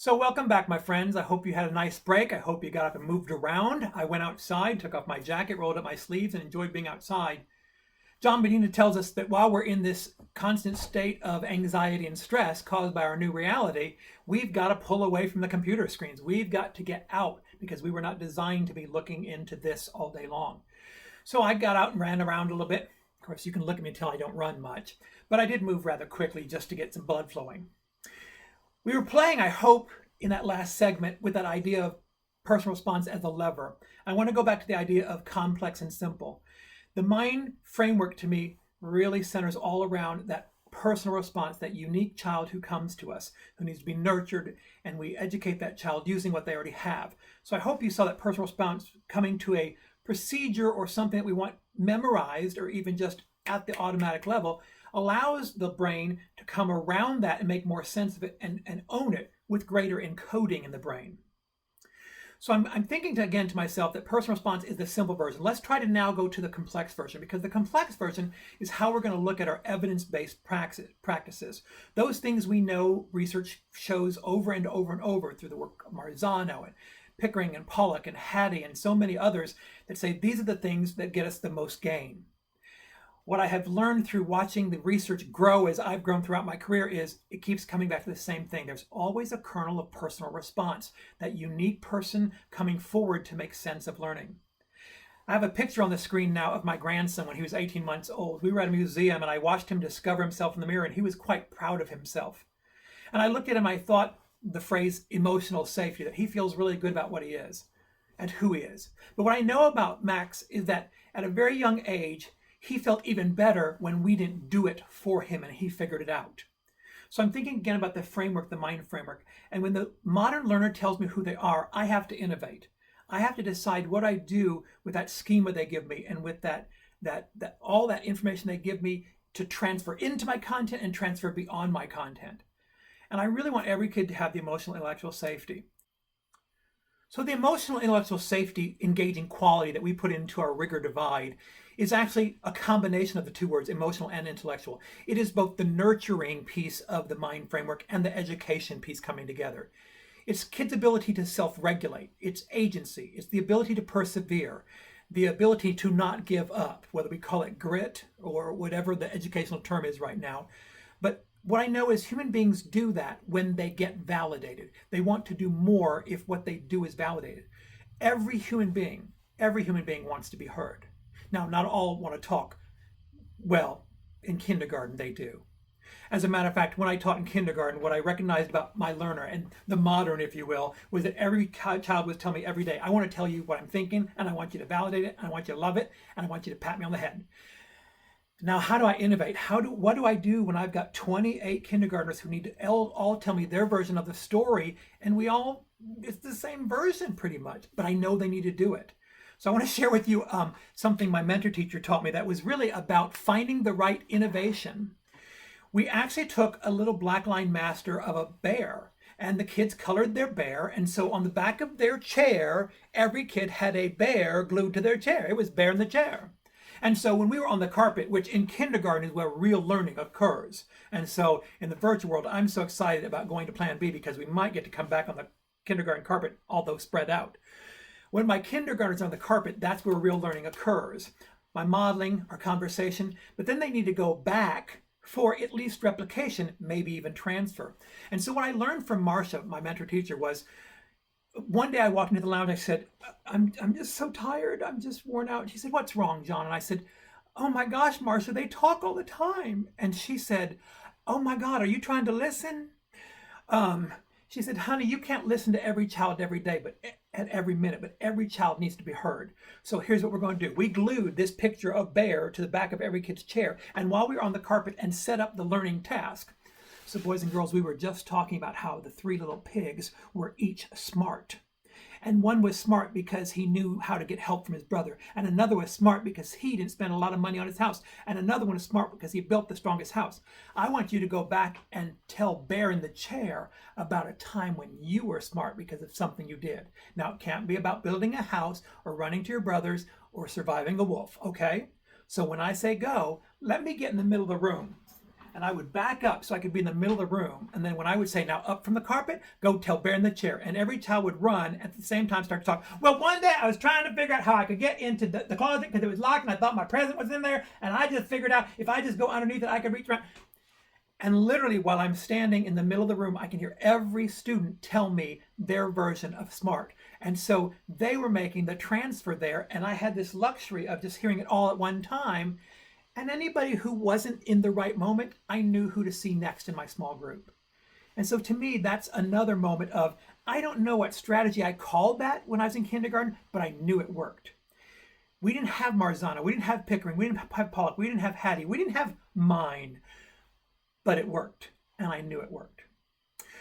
So welcome back, my friends. I hope you had a nice break. I hope you got up and moved around. I went outside, took off my jacket, rolled up my sleeves, and enjoyed being outside. John Medina tells us that while we're in this constant state of anxiety and stress caused by our new reality, we've got to pull away from the computer screens. We've got to get out because we were not designed to be looking into this all day long. So I got out and ran around a little bit. Of course, you can look at me and tell I don't run much, but I did move rather quickly just to get some blood flowing. We were playing, I hope, in that last segment with that idea of personal response as a lever. I want to go back to the idea of complex and simple. The mind framework to me really centers all around that personal response, that unique child who comes to us, who needs to be nurtured, and we educate that child using what they already have. So I hope you saw that personal response coming to a procedure or something that we want memorized or even just at the automatic level allows the brain to come around that and make more sense of it and own it with greater encoding in the brain. So I'm thinking again to myself that personal response is the simple version. Let's try to now go to the complex version, because the complex version is how we're going to look at our evidence-based practices. Those things we know research shows over and over and over through the work of Marzano and Pickering and Pollock and Hattie and so many others that say these are the things that get us the most gain. What I have learned through watching the research grow as I've grown throughout my career is it keeps coming back to the same thing. There's always a kernel of personal response, that unique person coming forward to make sense of learning. I have a picture on the screen now of my grandson when he was 18 months old. We were at a museum and I watched him discover himself in the mirror, and he was quite proud of himself. And I looked at him, I thought the phrase emotional safety, that he feels really good about what he is and who he is. But what I know about Max is that at a very young age, he felt even better when we didn't do it for him and he figured it out. So I'm thinking again about the framework, the mind framework. And when the modern learner tells me who they are, I have to innovate. I have to decide what I do with that schema they give me and with that all that information they give me to transfer into my content and transfer beyond my content. And I really want every kid to have the emotional intellectual safety. So the emotional intellectual safety engaging quality that we put into our rigor divide is actually a combination of the two words, emotional and intellectual. It is both the nurturing piece of the mind framework and the education piece coming together. It's kids' ability to self-regulate, it's agency, it's the ability to persevere, the ability to not give up, whether we call it grit or whatever the educational term is right now. But what I know is human beings do that when they get validated. They want to do more if what they do is validated. Every human being wants to be heard. Now, not all want to talk. Well, in kindergarten, they do. As a matter of fact, when I taught in kindergarten, what I recognized about my learner, and the modern, if you will, was that every child was telling me every day, I want to tell you what I'm thinking, and I want you to validate it, and I want you to love it, and I want you to pat me on the head. Now, how do I innovate? What do I do when I've got 28 kindergartners who need to all tell me their version of the story, and it's the same version pretty much, but I know they need to do it. So I want to share with you something my mentor teacher taught me that was really about finding the right innovation. We actually took a little black line master of a bear, and the kids colored their bear, and so on the back of their chair, every kid had a bear glued to their chair. It was bear in the chair. And so when we were on the carpet, which in kindergarten is where real learning occurs, and so in the virtual world, I'm so excited about going to Plan B because we might get to come back on the kindergarten carpet, although spread out. When my kindergartners are on the carpet, that's where real learning occurs. My modeling, our conversation, but then they need to go back for at least replication, maybe even transfer. And so what I learned from Marcia, my mentor teacher, was one day I walked into the lounge, I said, I'm just so tired, I'm just worn out. She said, what's wrong, John? And I said, oh my gosh, Marcia, they talk all the time. And she said, oh my God, are you trying to listen? She said, honey, you can't listen to every child every day, but at every minute, but every child needs to be heard. So here's what we're going to do. We glued this picture of bear to the back of every kid's chair. And while we were on the carpet and set up the learning task, so boys and girls, we were just talking about how the three little pigs were each smart. And one was smart because he knew how to get help from his brother. And another was smart because he didn't spend a lot of money on his house. And another one is smart because he built the strongest house. I want you to go back and tell Bear in the chair about a time when you were smart because of something you did. Now, it can't be about building a house or running to your brothers or surviving a wolf, okay? So when I say go, let me get in the middle of the room. and I would back up so I could be in the middle of the room. And then when I would say, now up from the carpet, go tell Bear in the chair. And every child would run at the same time, start to talk. Well, one day I was trying to figure out how I could get into the closet because it was locked and I thought my present was in there. And I just figured out if I just go underneath it, I could reach around. And literally while I'm standing in the middle of the room, I can hear every student tell me their version of smart. And so they were making the transfer there. And I had this luxury of just hearing it all at one time. And anybody who wasn't in the right moment, I knew who to see next in my small group. And so to me, that's another moment of, I don't know what strategy I called that when I was in kindergarten, but I knew it worked. We didn't have Marzano, we didn't have Pickering, we didn't have Pollock, we didn't have Hattie, we didn't have mine, but it worked, and I knew it worked.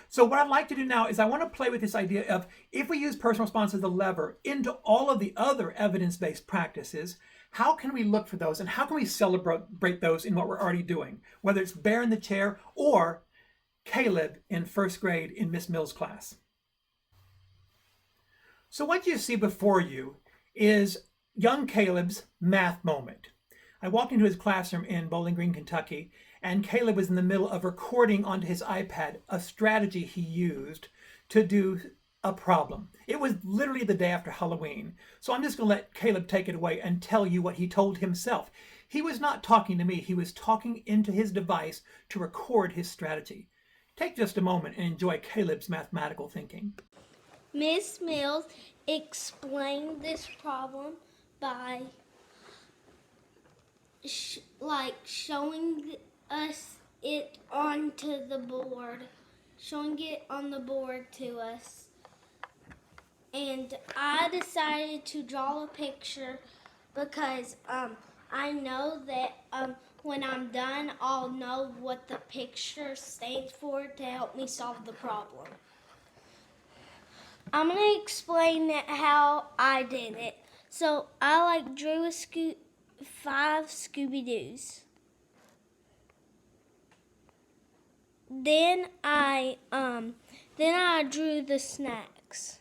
So what I'd like to do now is I want to play with this idea of, if we use personal response as the lever into all of the other evidence-based practices, how can we look for those and how can we celebrate those in what we're already doing, whether it's Bear in the chair or Caleb in first grade in Miss Mills' class. So what you see before you is young Caleb's math moment. I walked into his classroom in Bowling Green, Kentucky, and Caleb was in the middle of recording onto his iPad a strategy he used to do a problem. It was literally the day after Halloween. So I'm just going to let Caleb take it away and tell you what he told himself. He was not talking to me. He was talking into his device to record his strategy. Take just a moment and enjoy Caleb's mathematical thinking. Miss Mills explained this problem by showing us it onto the board, showing it on the board to us. And I decided to draw a picture because I know that when I'm done, I'll know what the picture stands for to help me solve the problem. I'm going to explain how I did it. So I drew 5 Scooby-Doos. Then I drew the snacks.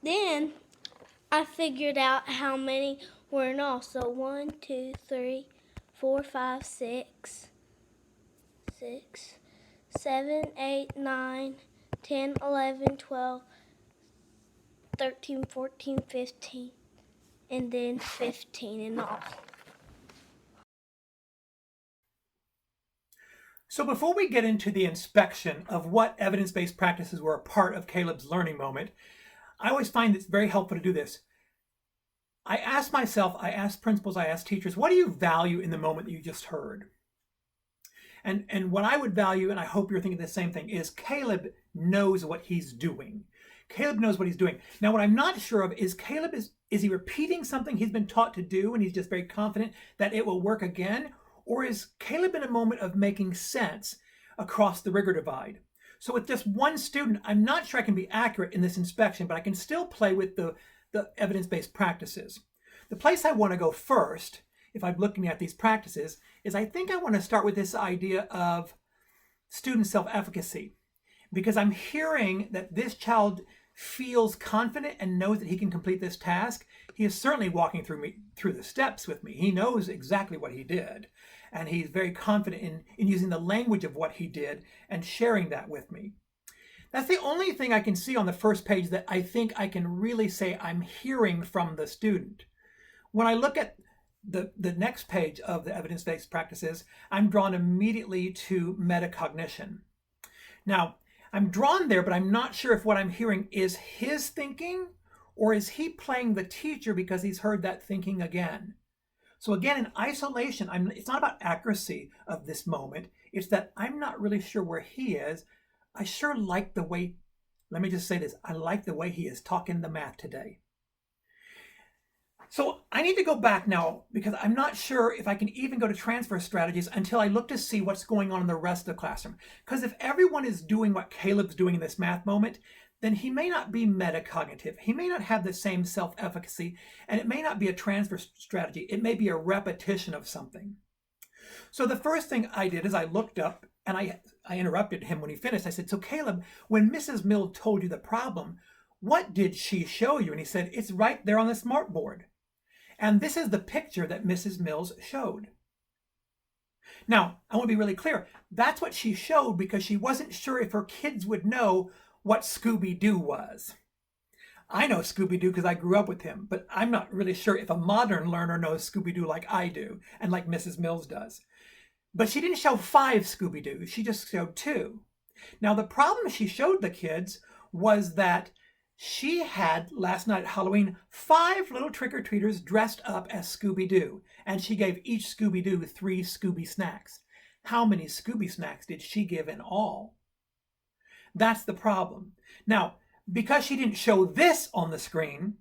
Then I figured out how many were in all. So 1, 2, 3, 4, 5, 6, 7, 8, 9, 10, 11, 12, 13, 14, 15, and then 15 in all. So before we get into the inspection of what evidence-based practices were a part of Caleb's learning moment, I always find it's very helpful to do this. I ask myself, I ask principals, I ask teachers, what do you value in the moment that you just heard? And what I would value, and I hope you're thinking the same thing, is Caleb knows what he's doing. Caleb knows what he's doing. Now, what I'm not sure of is Caleb, is he repeating something he's been taught to do and he's just very confident that it will work again? Or is Caleb in a moment of making sense across the rigor divide? So with just one student, I'm not sure I can be accurate in this inspection, but I can still play with the evidence-based practices. The place I want to go first, if I'm looking at these practices, is I think I want to start with this idea of student self-efficacy, because I'm hearing that this child feels confident and knows that he can complete this task. He is certainly walking through the steps with me. He knows exactly what he did. And he's very confident in using the language of what he did and sharing that with me. That's the only thing I can see on the first page that I think I can really say I'm hearing from the student. When I look at the next page of the evidence-based practices, I'm drawn immediately to metacognition. Now, I'm drawn there, but I'm not sure if what I'm hearing is his thinking or is he playing the teacher because he's heard that thinking again. So again, in isolation, it's not about accuracy of this moment. It's that I'm not really sure where he is. I sure like the way, let me just say this, I like the way he is talking the math today. So I need to go back now because I'm not sure if I can even go to transfer strategies until I look to see what's going on in the rest of the classroom. Because if everyone is doing what Caleb's doing in this math moment, then he may not be metacognitive. He may not have the same self-efficacy, and it may not be a transfer strategy. It may be a repetition of something. So the first thing I did is I looked up and I interrupted him when he finished. I said, so Caleb, when Mrs. Mill told you the problem, "What did she show you?" And he said, "It's right there on the smart board." And this is the picture that Mrs. Mills showed. Now, I want to be really clear. That's what she showed because she wasn't sure if her kids would know what Scooby-Doo was. I know Scooby-Doo because I grew up with him, but I'm not really sure if a modern learner knows Scooby-Doo like I do and like Mrs. Mills does. But she didn't show 5 Scooby-Doos, she just showed 2. Now, the problem she showed the kids was that she had, last night at Halloween, 5 little trick-or-treaters dressed up as Scooby-Doo, and she gave each Scooby-Doo 3 Scooby snacks. How many Scooby snacks did she give in all? That's the problem. Now, because she didn't show this on the screen,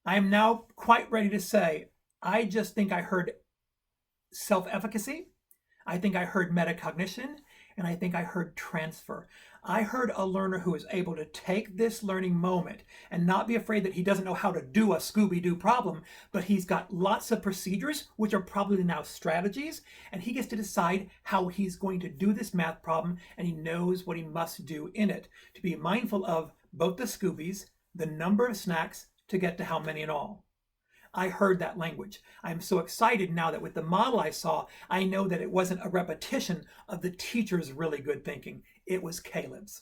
I am now quite ready to say, I just think I heard self-efficacy, I think I heard metacognition, and I think I heard transfer. I heard a learner who is able to take this learning moment and not be afraid that he doesn't know how to do a Scooby-Doo problem, but he's got lots of procedures, which are probably now strategies, and he gets to decide how he's going to do this math problem, and he knows what he must do in it to be mindful of both the Scoobies, the number of snacks, to get to how many in all. I heard that language. I'm so excited now that with the model I saw, I know that it wasn't a repetition of the teacher's really good thinking. It was Caleb's.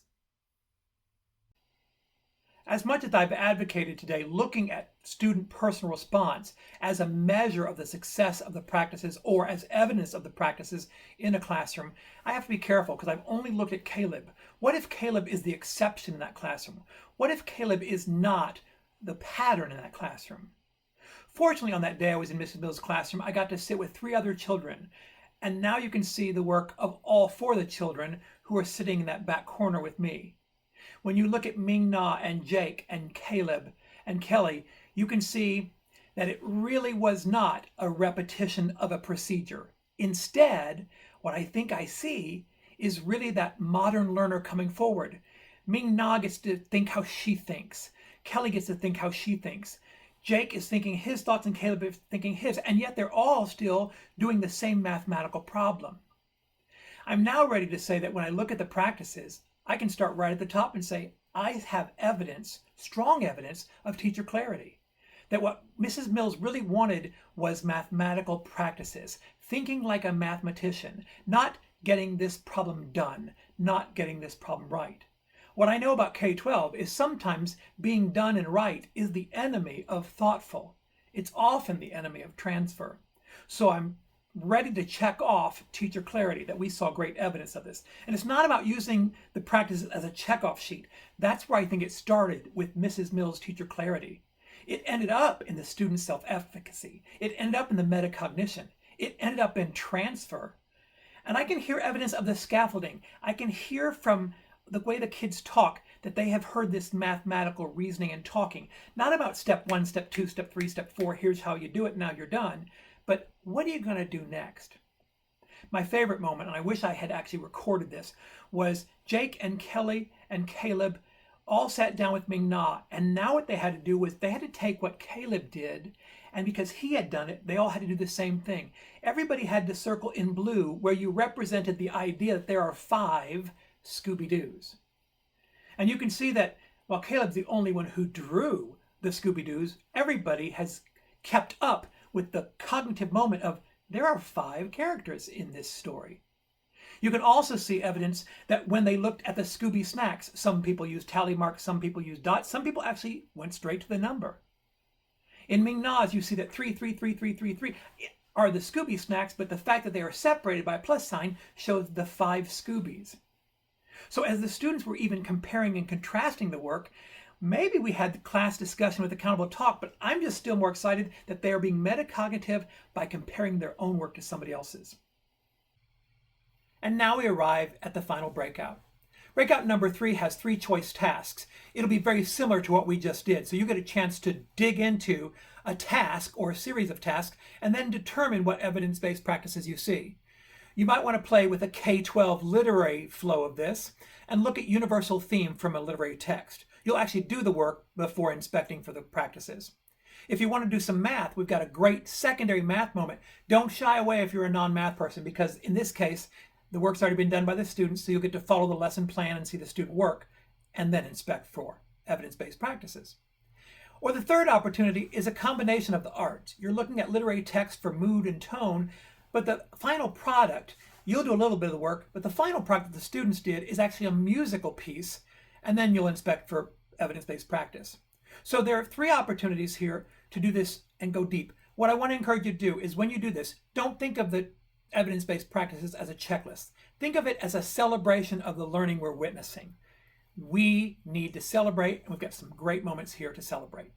As much as I've advocated today looking at student personal response as a measure of the success of the practices or as evidence of the practices in a classroom, I have to be careful because I've only looked at Caleb. What if Caleb is the exception in that classroom? What if Caleb is not the pattern in that classroom? Fortunately, on that day I was in Mrs. Mills' classroom, I got to sit with 3 other children. And now you can see the work of all 4 of the children who are sitting in that back corner with me. When you look at Ming Na and Jake and Caleb and Kelly, you can see that it really was not a repetition of a procedure. Instead, what I think I see is really that modern learner coming forward. Ming Na gets to think how she thinks. Kelly gets to think how she thinks. Jake is thinking his thoughts and Caleb is thinking his, and yet they're all still doing the same mathematical problem. I'm now ready to say that when I look at the practices, I can start right at the top and say, I have evidence, strong evidence, of teacher clarity. That what Mrs. Mills really wanted was mathematical practices, thinking like a mathematician, not getting this problem done, not getting this problem right. What I know about K-12 is sometimes being done and right is the enemy of thoughtful. It's often the enemy of transfer. So I'm ready to check off teacher clarity, that we saw great evidence of this. And it's not about using the practices as a checkoff sheet. That's where I think it started with Mrs. Mills' teacher clarity. It ended up in the student self-efficacy. It ended up in the metacognition. It ended up in transfer. And I can hear evidence of the scaffolding. I can hear from the way the kids talk that they have heard this mathematical reasoning and talking, not about step 1, step 2, step 3, step 4, here's how you do it, now you're done, but what are you going to do next? My favorite moment, and I wish I had actually recorded this, was Jake and Kelly and Caleb all sat down with Ming Na, and now what they had to do was they had to take what Caleb did, and because he had done it, they all had to do the same thing. Everybody had to circle in blue where you represented the idea that there are 5 Scooby-Doos. And you can see that while Caleb's the only one who drew the Scooby-Doos, everybody has kept up with the cognitive moment of there are 5 characters in this story. You can also see evidence that when they looked at the Scooby snacks, some people used tally marks, some people used dots, some people actually went straight to the number. In Ming Na's, you see that 3, 3, 3, 3, 3, 3 are the Scooby snacks, but the fact that they are separated by a plus sign shows the 5 Scoobies. So as the students were even comparing and contrasting the work, maybe we had the class discussion with accountable talk, but I'm just still more excited that they are being metacognitive by comparing their own work to somebody else's. And now we arrive at the final breakout. Breakout number 3 has 3 choice tasks. It'll be very similar to what we just did. So you get a chance to dig into a task or a series of tasks and then determine what evidence-based practices you see. You might want to play with a K-12 literary flow of this and look at universal theme from a literary text. You'll actually do the work before inspecting for the practices. If you want to do some math, we've got a great secondary math moment. Don't shy away if you're a non-math person, because in this case, the work's already been done by the students, so you'll get to follow the lesson plan and see the student work. and then inspect for evidence-based practices. Or the third opportunity is a combination of the arts. You're looking at literary text for mood and tone, but the final product, you'll do a little bit of the work, but the final product that the students did is actually a musical piece, and then you'll inspect for evidence-based practice. So there are 3 opportunities here to do this and go deep. What I want to encourage you to do is when you do this, don't think of the evidence-based practices as a checklist. Think of it as a celebration of the learning we're witnessing. We need to celebrate, and we've got some great moments here to celebrate.